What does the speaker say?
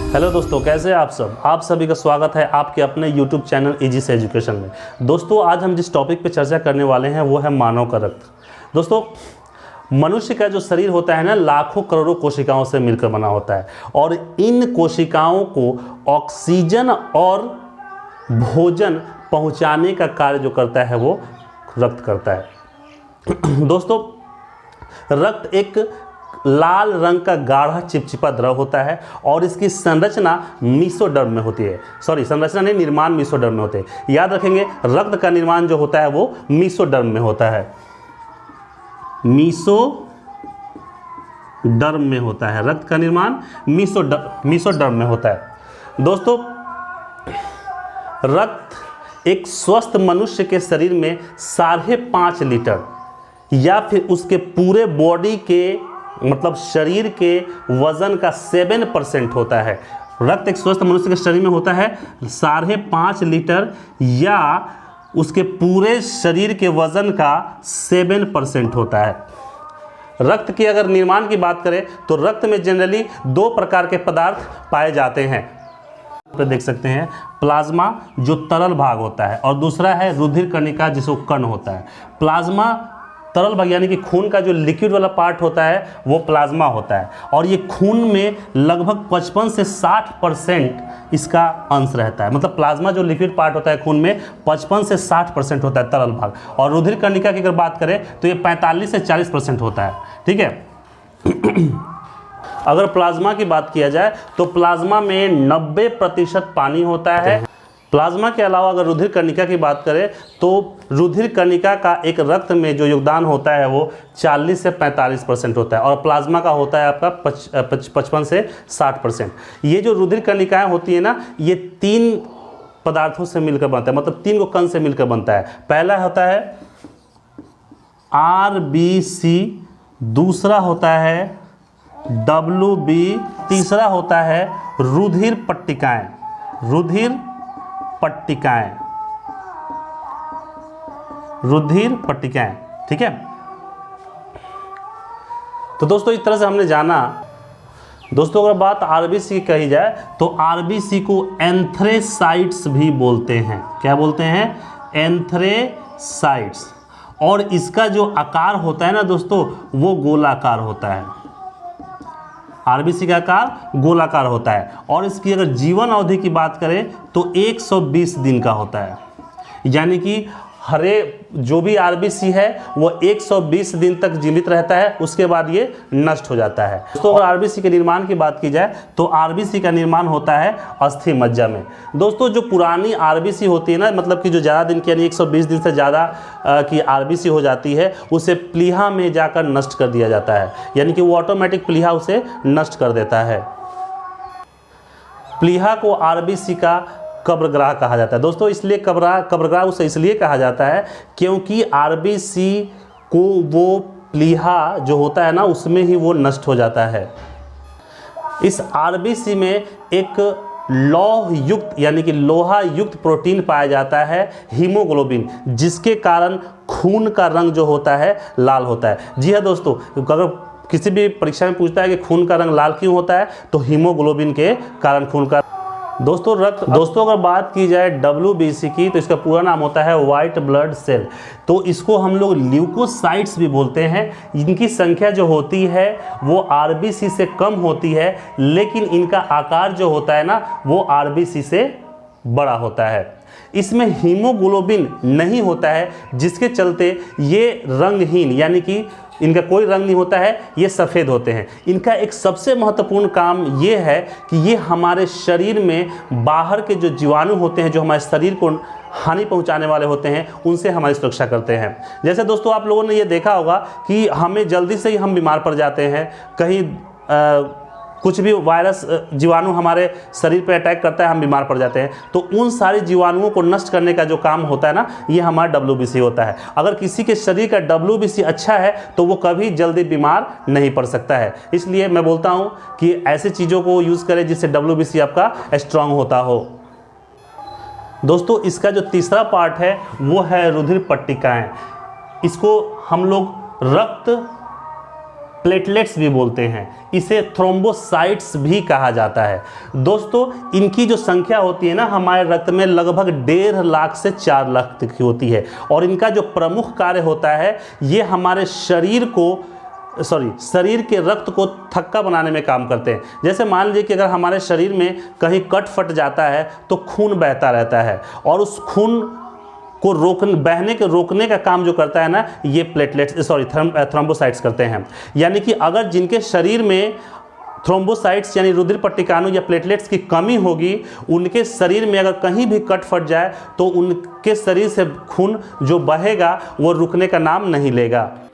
Hello दोस्तों, कैसे हैं आप सब। आप सभी का स्वागत है आपके अपने यूट्यूब चैनल इजी से एजुकेशन में। दोस्तों, आज हम जिस टॉपिक पे चर्चा करने वाले हैं वो है मानव का रक्त। दोस्तों, मनुष्य का जो शरीर होता है ना, लाखों करोड़ों कोशिकाओं से मिलकर बना होता है और इन कोशिकाओं को ऑक्सीजन और भोजन पहुंचाने का कार्य जो करता है वो रक्त करता है। दोस्तों, रक्त एक लाल रंग का गाढ़ा चिपचिपा द्रव होता है और इसकी संरचना मीसोडर्म में होती है। संरचना नहीं, निर्माण मीसोडर्म में होते हैं। याद रखेंगे, रक्त का निर्माण जो होता है वो मीसोडर्म में होता है। मीसोडर्म में होता है रक्त का निर्माण, मीसोडर्म में होता है। दोस्तों, रक्त एक स्वस्थ मनुष्य के शरीर में 5.5 लीटर या फिर उसके पूरे बॉडी के मतलब शरीर के वजन का 7% होता है। रक्त एक स्वस्थ मनुष्य के शरीर में होता है 5.5 लीटर या उसके पूरे शरीर के वजन का 7% होता है। रक्त की अगर निर्माण की बात करें तो रक्त में जनरली 2 प्रकार के पदार्थ पाए जाते हैं। पे देख सकते हैं, प्लाज्मा जो तरल भाग होता है और दूसरा है रुधिर कणिका जिसको कण होता है। प्लाज्मा तरल भाग यानी कि खून का जो लिक्विड वाला पार्ट होता है वो प्लाज्मा होता है और ये खून में लगभग 55 से 60% इसका अंश रहता है। मतलब प्लाज्मा जो लिक्विड पार्ट होता है खून में 55 से 60% होता है तरल भाग, और रुधिर कणिका की अगर बात करें तो ये 45 से 40% होता है। ठीक है। अगर प्लाज्मा की बात किया जाए तो प्लाज्मा में 90% पानी होता है। प्लाज्मा के अलावा अगर रुधिर कणिका की बात करें तो रुधिर कणिका का एक रक्त में जो योगदान होता है वो 40 से 45% होता है और प्लाज्मा का होता है आपका 55 से 60%। ये जो रुधिर कणिकाएं होती है ना, ये 3 पदार्थों से मिलकर बनता है, मतलब 3 कण से मिलकर बनता है। पहला होता है RBC, दूसरा होता है WB, तीसरा होता है रुधिर पट्टिकाएं। ठीक है। तो दोस्तों, इस तरह से हमने जाना। दोस्तों, अगर बात आरबीसी की कही जाए तो आरबीसी को एंथ्रेसाइट्स भी बोलते हैं। क्या बोलते हैं? एंथ्रेसाइट्स। और इसका जो आकार होता है ना दोस्तों, वो गोलाकार होता है। आरबीसी का आकार गोलाकार होता है और इसकी अगर जीवन अवधि की बात करें तो 120 दिन का होता है। यानी कि जो भी आरबीसी है वो 120 दिन तक जीवित रहता है, उसके बाद ये नष्ट हो जाता है। तो अगर आरबीसी के निर्माण की बात की जाए तो आरबीसी का निर्माण होता है अस्थि मज्जा में। दोस्तों, जो पुरानी आरबीसी होती है ना, मतलब कि जो ज़्यादा दिन की यानी 120 दिन से ज़्यादा की आरबीसी हो जाती है, उसे प्लीहा में जाकर नष्ट कर दिया जाता है। यानी कि वो ऑटोमेटिक प्लीहा उसे नष्ट कर देता है। प्लीहा को आरबीसी का कब्रग्राह कहा जाता है। दोस्तों, इसलिए कब्रग्राह उसे इसलिए कहा जाता है क्योंकि आरबीसी को वो प्लीहा जो होता है ना, उसमें ही वो नष्ट हो जाता है। इस आरबीसी में एक लौह युक्त यानी कि लोहा युक्त प्रोटीन पाया जाता है, हीमोग्लोबिन, जिसके कारण खून का रंग जो होता है लाल होता है। जी हाँ दोस्तों, अगर किसी भी परीक्षा में पूछता है कि खून का रंग लाल क्यों होता है तो हीमोग्लोबिन के कारण खून का। दोस्तों, अगर बात की जाए WBC की तो इसका पूरा नाम होता है वाइट ब्लड सेल। तो इसको हम लोग ल्यूकोसाइट्स भी बोलते हैं। इनकी संख्या जो होती है वो आरबीसी से कम होती है, लेकिन इनका आकार जो होता है ना वो आरबीसी से बड़ा होता है। इसमें हीमोग्लोबिन नहीं होता है, जिसके चलते ये रंगहीन यानी कि इनका कोई रंग नहीं होता है, ये सफ़ेद होते हैं। इनका एक सबसे महत्वपूर्ण काम ये है कि ये हमारे शरीर में बाहर के जो जीवाणु होते हैं, जो हमारे शरीर को हानि पहुंचाने वाले होते हैं, उनसे हमारी सुरक्षा करते हैं। जैसे दोस्तों, आप लोगों ने ये देखा होगा कि हमें जल्दी से ही हम बीमार पड़ जाते हैं। कहीं कुछ भी वायरस जीवाणु हमारे शरीर पर अटैक करता है, हम बीमार पड़ जाते हैं। तो उन सारे जीवाणुओं को नष्ट करने का जो काम होता है ना, ये हमारा WBC होता है। अगर किसी के शरीर का WBC अच्छा है तो वो कभी जल्दी बीमार नहीं पड़ सकता है। इसलिए मैं बोलता हूँ कि ऐसी चीज़ों को यूज़ करें जिससे WBC आपका स्ट्रांग होता हो। दोस्तों, इसका जो तीसरा पार्ट है वो है रुधिर पट्टिकाएँ। इसको हम लोग रक्त प्लेटलेट्स भी बोलते हैं, इसे थ्रोम्बोसाइट्स भी कहा जाता है। दोस्तों इनकी जो संख्या होती है ना हमारे रक्त में लगभग 1.5 लाख से 4 लाख तक की होती है, और इनका जो प्रमुख कार्य होता है ये हमारे शरीर के रक्त को थक्का बनाने में काम करते हैं। जैसे मान लीजिए कि अगर हमारे शरीर में कहीं कट फट जाता है तो खून बहता रहता है, और उस खून को रोकने का काम जो करता है ना ये थ्रोम्बोसाइट्स करते हैं। यानी कि अगर जिनके शरीर में थ्रोम्बोसाइट्स यानी रुधिर पट्टिकाणु या प्लेटलेट्स की कमी होगी, उनके शरीर में अगर कहीं भी कट फट जाए तो उनके शरीर से खून जो बहेगा वो रुकने का नाम नहीं लेगा।